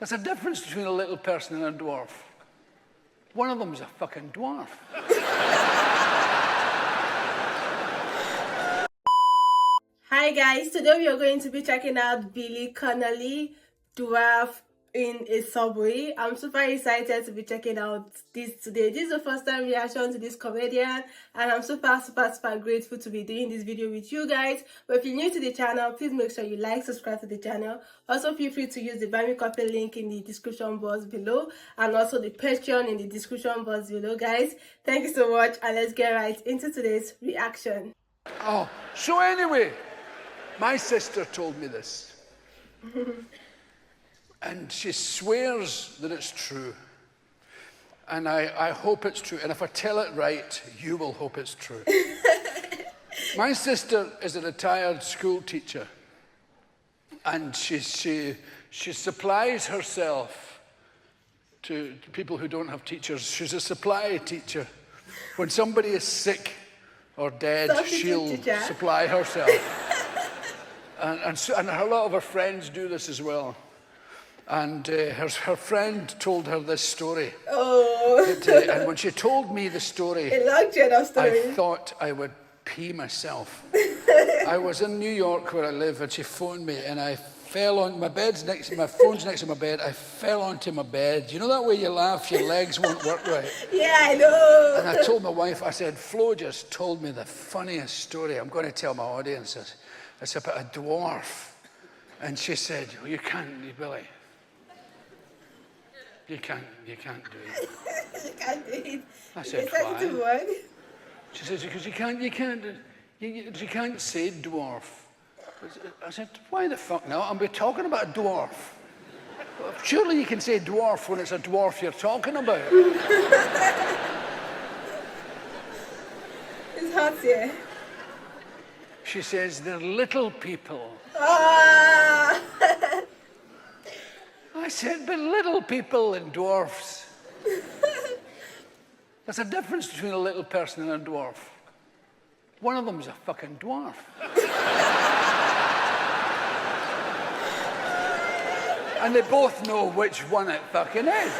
There's a difference between a little person and a dwarf. One of them's a fucking dwarf. Hi guys, today we are going to be checking out Billy Connolly, Dwarf in a subway. I'm super excited to be checking out this today. This is the first time reaction to this comedian and I'm super grateful to be doing this video with you guys. But if you're new to the channel, please make sure you like, subscribe to the channel. Also feel free to use the buy me coffee link in the description box below and also the Patreon in the description box below, guys. Thank you so much and let's get right into today's reaction. Oh, so anyway, my sister told me this. And she swears that it's true. And I hope it's true. And if I tell it right, you will hope it's true. My sister is a retired school teacher. And she supplies herself to people who don't have teachers. She's a supply teacher. When somebody is sick or dead, she'll supply herself. And a lot of her friends do this as well. And her friend told her this story. Oh. And when she told me the story, I thought I would pee myself. I was in New York where I live, and she phoned me, and I fell on my bed's next to my phone's next to my bed. I fell onto my bed. You know that way you laugh, your legs won't work right. Yeah, I know. And I told my wife, I said, Flo just told me the funniest story. I'm going to tell my audience this. It's about a dwarf. And she said, oh, you can't, Billy. You can't do it. You can't do it. I said, why? She says, because you can't say dwarf. I said, why the fuck not? I'm talking about a dwarf. Well, surely you can say dwarf when it's a dwarf you're talking about. It's hot here. She says, they're little people. Ah. I said, but little people and dwarfs. There's a difference between a little person and a dwarf. One of them's a fucking dwarf. And they both know which one it fucking is.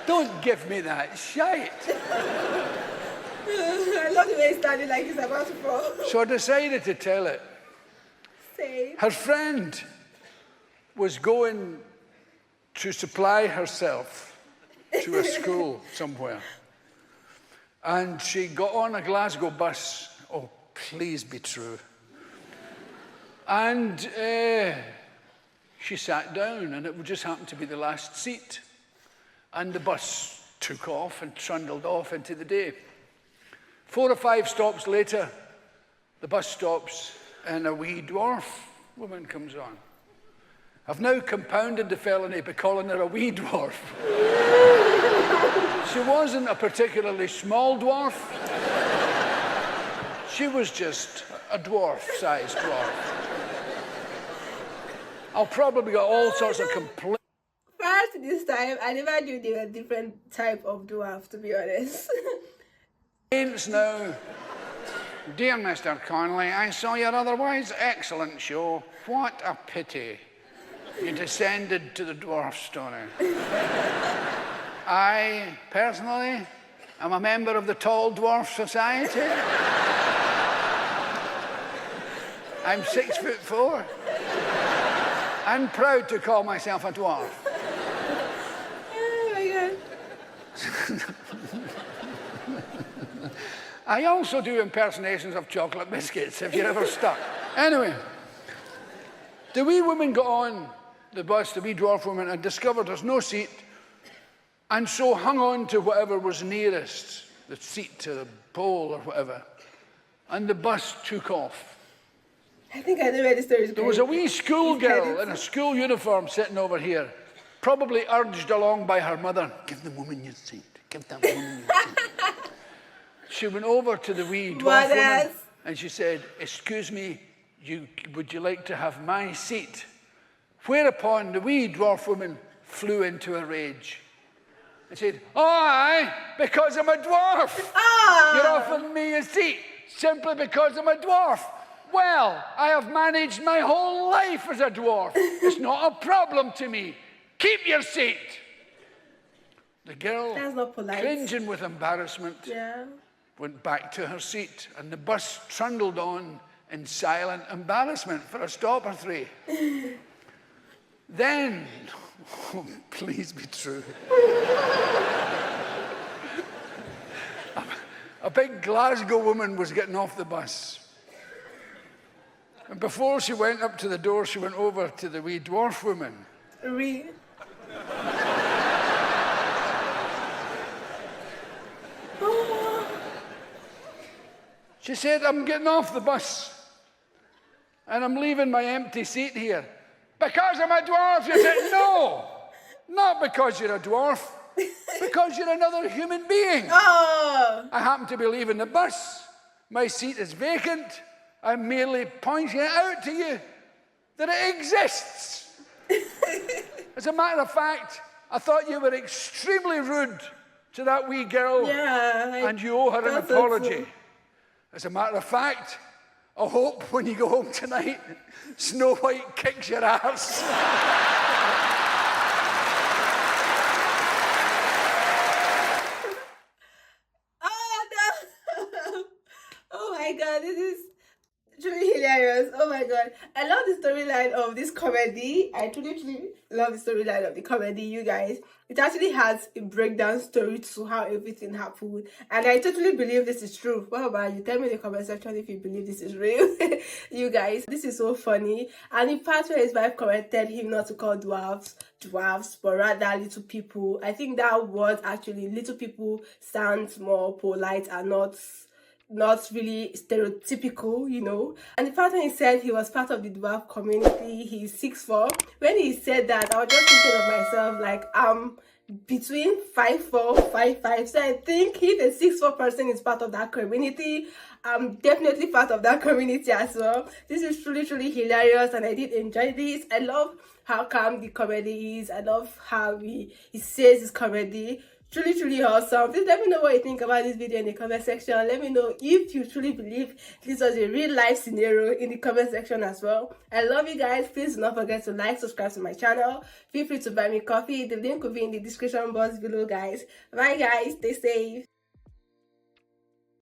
Don't give me that shite. I love the way it started like it's about to fall. So I decided to tell it. Same. Her friend was going to supply herself to a school somewhere. And she got on a Glasgow bus. Oh, please be true. And she sat down, and it just happened to be the last seat. And the bus took off and trundled off into the day. 4 or 5 stops later, the bus stops, and a wee dwarf woman comes on. I've now compounded the felony by calling her a wee dwarf. She wasn't a particularly small dwarf. She was just a dwarf-sized dwarf. I'll probably got all sorts of complaints. Prior to this time, I never knew there were different type of dwarf, to be honest. Now, dear Mr. Connolly, I saw your otherwise excellent show. What a pity you descended to the dwarf story. I, personally, am a member of the Tall Dwarf Society. I'm 6'4", and proud to call myself a dwarf. Oh my God. I also do impersonations of chocolate biscuits, if you're ever stuck. Anyway, the wee woman got on the bus, the wee dwarf woman, and discovered there's no seat, and so hung on to whatever was nearest, the seat to the pole or whatever, and the bus took off. I think I know where the story is going. There was a wee schoolgirl in a school uniform sitting over here, probably urged along by her mother. Give the woman your seat. Give that woman your seat. She went over to the wee dwarf woman and she said, excuse me, would you like to have my seat? Whereupon the wee dwarf woman flew into a rage and said, oh, aye, because I'm a dwarf. Ah. You're offering me a seat simply because I'm a dwarf. Well, I have managed my whole life as a dwarf. It's not a problem to me. Keep your seat. The girl, That's not polite. cringing with embarrassment, Yeah. went back to her seat, and the bus trundled on in silent embarrassment for a stop or three. Then, oh, please be true, a big Glasgow woman was getting off the bus. And before she went up to the door, she went over to the wee dwarf woman. She said, I'm getting off the bus and I'm leaving my empty seat here. Because I'm a dwarf? You said, no, not because you're a dwarf, because you're another human being. Oh. I happen to be leaving the bus. My seat is vacant. I'm merely pointing it out to you that it exists. As a matter of fact, I thought you were extremely rude to that wee girl. Yeah. And you owe her an apology. As a matter of fact, I hope when you go home tonight, Snow White kicks your ass. Oh no! Oh my god, this is truly hilarious. Oh my god. I love the storyline of this comedy. I truly love the storyline of the comedy, you guys. It actually has a breakdown story to how everything happened. And I totally believe this is true. What about you? Tell me in the comment section if you believe this is real. You guys, this is so funny. And in part where his wife corrected him not to call dwarfs, but rather little people. I think that word actually, little people, sounds more polite and not really stereotypical, you know. And the fact when he said he was part of the dwarf community, he's 6'4". When he said that, I was just thinking of myself, like, I'm between 5'4", 5'5". So I think if a 6'4" person is part of that community, I'm definitely part of that community as well. This is truly hilarious, and I did enjoy this. I love how calm the comedy is. I love how he says his comedy. Truly awesome. Please let me know what you think about this video in the comment section. Let me know if you truly believe this was a real life scenario in the comment section as well. I love you guys. Please do not forget to like, subscribe to my channel. Feel free to buy me coffee. The link will be in the description box below, guys. Bye guys, stay safe.